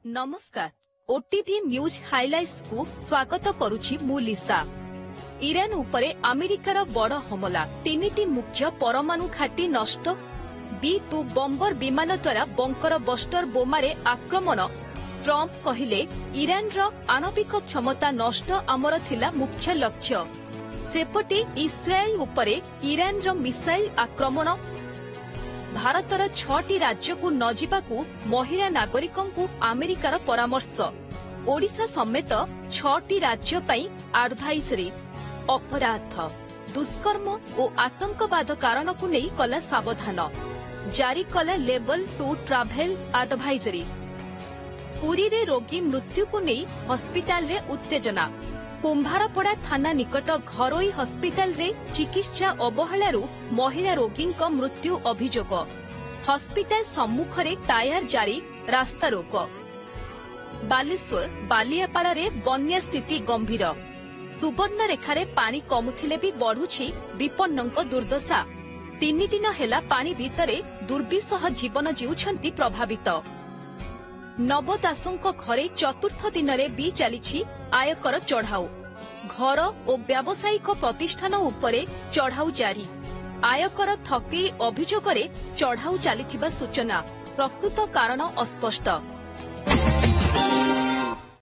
नमस्कार OTV news highlights को स्वागत करुछि मु लिसा। इरान उपरे अमेरिकार बड़ हमला, 3टी मुख्य परमाणु घाटी नष्ट, B-2 बम्बर विमान द्वारा बंकर बस्टर बोमारे आक्रमण। ट्रम्प कहिले इरान रो आणविक क्षमता नष्ट आमर थिला मुख्य लक्ष्य। सेपटे इस्राएल उपरे इरान रो मिसाइल आक्रमण। भारतर 6टी राज्य को न जिबाकू महिला नागरिकों को अमेरिकार परामर्श। ओडिशा समेत 6टी राज्य पई एडवाइजरी। अपराध, दुष्कर्म और आतंकवाद कारण को नहीं कला सावधान, जारी कला लेवल 2 ट्राभेल एडवाइजरी। पुरी रे रोगी मृत्यु को नहीं हॉस्पिटल रे उत्तेजना। कुंभारपड़ा थाना निकट घरोई हॉस्पिटल रे चिकित्सा अवहेलारू महिला रोगी मृत्यु अभियोग। हॉस्पिटल सम्मुखरे टायर जारी, रास्ता रोक। बालेश्वर बालियापाड़ा रे बन्या स्थिति गंभीर। सुवर्णरेखारे पानी कमुथिले भी बढ़ुछि विपन्नक दुर्दशा। 3 दिन हेला पानी भितरे दुर्विसह जीवन जीउछंती प्रभावित। नवदासंक घरे चतुर्थ दिन में भी चली आयकर चढ़ाऊ। घर और व्यावसायिक प्रतिष्ठान उपरे चढ़ाऊ जारी। आयकर ठकेई अभियोग चढ़ाऊ चली सूचना, प्रकृत कारण अस्पष्ट।